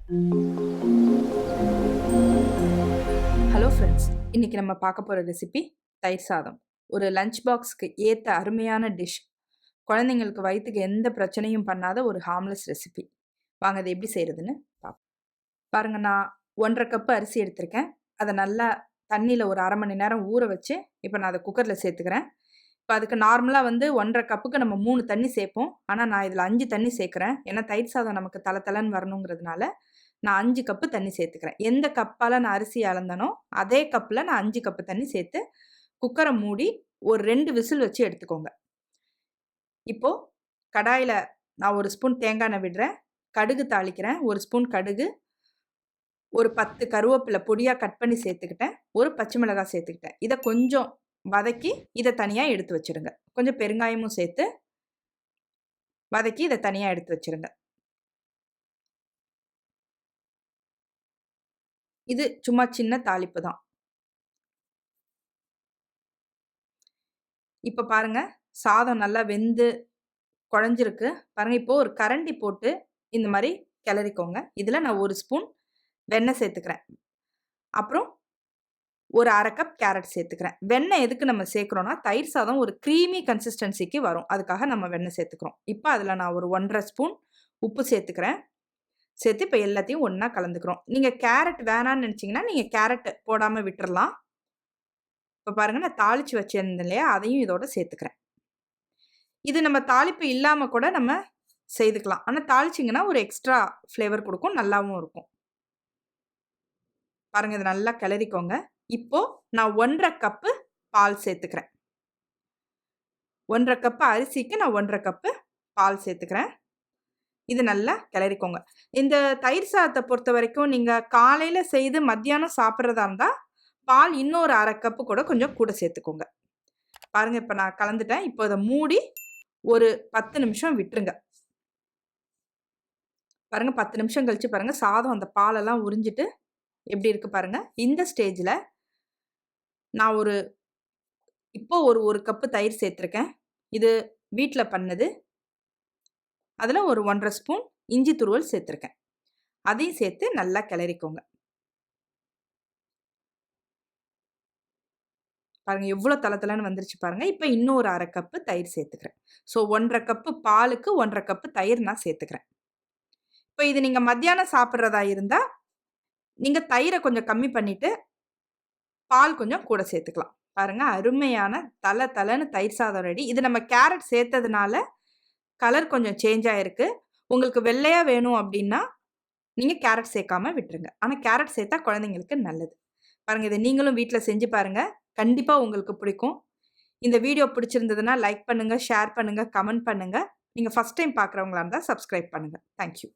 Hello friends, இன்றைக்கி நம்ம பார்க்க போகிற ரெசிபி தயிர் சாதம். ஒரு லஞ்ச் பாக்ஸுக்கு ஏற்ற அருமையான டிஷ். குழந்தைங்களுக்கு வயிற்றுக்கு எந்த பிரச்சனையும் பண்ணாத ஒரு ஹார்ம்லெஸ் ரெசிபி. வாங்க அதை எப்படி செய்கிறதுன்னு பார்ப்போம். பாருங்கள், நான் 1.5 கப்பு அரிசி எடுத்திருக்கேன். அதை நல்லா தண்ணியில் ஒரு 1/2 மணி நேரம் ஊற வச்சு இப்போ நான் அதை குக்கரில் சேர்த்துக்கிறேன். இப்போ அதுக்கு நார்மலாக 1.5 கப்புக்கு நம்ம 3 தண்ணி சேர்ப்போம். ஆனால் நான் இதில் 5 தண்ணி சேர்க்குறேன். ஏன்னா தயிர் சாதம் நமக்கு தலை வரணுங்கிறதுனால நான் 5 கப்பு தண்ணி சேர்த்துக்கிறேன். எந்த கப்பால் நான் அரிசி அளந்தனோ அதே கப்பில் நான் 5 கப்பு தண்ணி சேர்த்து குக்கரை மூடி ஒரு 2 விசில் வச்சு எடுத்துக்கோங்க. இப்போது கடாயில் நான் 1 ஸ்பூன் தேங்காய் எண்ணெய் விடுறேன். கடுகு தாளிக்கிறேன். 1 ஸ்பூன் கடுகு, ஒரு 10 கருவேப்பிலை பொடியாக கட் பண்ணி சேர்த்துக்கிட்டேன். ஒரு பச்சை மிளகாய் சேர்த்துக்கிட்டேன். இதை கொஞ்சம் வதக்கி இதை தனியாக எடுத்து வச்சுருங்க. கொஞ்சம் பெருங்காயமும் சேர்த்து வதக்கி இதை தனியாக எடுத்து வச்சுருங்க. இது சும்மா சின்ன தாளிப்பு தான். இப்போ பாருங்க, சாதம் நல்லா வெந்து குழஞ்சிருக்கு பாருங்க. இப்போ ஒரு கரண்டி போட்டு இந்த மாதிரி கிளறிக்கோங்க. இதில் நான் 1 ஸ்பூன் வெண்ணெய் சேர்த்துக்கிறேன். அப்புறம் ஒரு 1/2 கப் கேரட் சேர்த்துக்கிறேன். வெண்ணெய் எதுக்கு நம்ம சேர்க்குறோன்னா, தயிர் சாதம் ஒரு க்ரீமி கன்சிஸ்டன்சிக்கு வரும். அதுக்காக நம்ம வெண்ணெய் சேர்த்துக்கிறோம். இப்போ அதில் நான் ஒரு 1.5 ஸ்பூன் உப்பு சேர்த்துக்கிறேன். சேர்த்து இப்போ எல்லாத்தையும் ஒன்றா கலந்துக்கிறோம். நீங்கள் கேரட் வேணான்னு நினச்சிங்கன்னா நீங்கள் கேரட் போடாமல் விட்டுறலாம். இப்போ பாருங்கள், நான் தாளித்து வச்சிருந்தேன் இல்லையா, அதையும் இதோட சேர்த்துக்கிறேன். இது நம்ம தாளிப்பு இல்லாமல் கூட நம்ம செய்துக்கலாம். ஆனால் தாளிச்சிங்கன்னா ஒரு எக்ஸ்ட்ரா ஃப்ளேவர் கொடுக்கும், நல்லாவும் இருக்கும். பாருங்கள், இதை நல்லா கிளறிக்கோங்க. இப்போது நான் 1.5 கப்பு பால் சேர்த்துக்கிறேன். 1.5 கப்பு அரிசிக்கு நான் 1.5 கப்பு பால் சேர்த்துக்கிறேன். இது நல்லா கிளறிக்கோங்க. இந்த தயிர் சாதத்தை பொறுத்த வரைக்கும் நீங்கள் காலையில் செய்து மத்தியானம் சாப்பிட்றதா இருந்தால் பால் இன்னொரு 1/2 கப்பு கூட கொஞ்சம் கூட சேர்த்துக்கோங்க. பாருங்கள், இப்போ நான் கலந்துட்டேன். இப்போ இதை மூடி ஒரு 10 நிமிஷம் விட்டுருங்க. பாருங்கள், 10 நிமிஷம் கழித்து பாருங்கள், சாதம் அந்த பாலெல்லாம் உறிஞ்சிட்டு எப்படி இருக்குது பாருங்கள். இந்த ஸ்டேஜில் நான் ஒரு கப்பு தயிர் சேர்த்துருக்கேன். இது வீட்டில் பண்ணது. அதில் ஒரு 1.5 ஸ்பூன் இஞ்சி துருவல் சேர்த்துருக்கேன். அதையும் சேர்த்து நல்லா கிளறிக்கோங்க. பாருங்கள், எவ்வளோ தளன்னு வந்துருச்சு பாருங்கள். இப்போ இன்னொரு 1/2 கப்பு தயிர் சேர்த்துக்கிறேன். ஸோ 1.5 கப்பு பாலுக்கு 1.5 கப்பு தயிர் நான் சேர்த்துக்கிறேன். இப்போ இது நீங்கள் மத்தியானம் சாப்பிட்றதா இருந்தால் நீங்கள் தயிரை கொஞ்சம் கம்மி பண்ணிவிட்டு பால் கொஞ்சம் கூட சேர்த்துக்கலாம். பாருங்கள், அருமையான தளன்னு தயிர் சாதம் ரெடி. இது நம்ம கேரட் சேர்த்ததுனால கலர் கொஞ்சம் சேஞ்ச் ஆகிருக்கு. உங்களுக்கு வெள்ளையாக வேணும் அப்படின்னா நீங்கள் கேரட் சேர்க்காமல் விட்டுருங்க. ஆனால் கேரட் சேர்த்தா குழந்தைங்களுக்கு நல்லது. பாருங்கள், இதை நீங்களும் வீட்டில் செஞ்சு பாருங்கள். கண்டிப்பாக உங்களுக்கு பிடிக்கும். இந்த வீடியோ பிடிச்சிருந்ததுன்னா லைக் பண்ணுங்கள், ஷேர் பண்ணுங்கள், கமெண்ட் பண்ணுங்கள். நீங்கள் ஃபஸ்ட் டைம் பார்க்குறவங்களா இருந்தால் சப்ஸ்கிரைப் பண்ணுங்கள். தேங்க்யூ.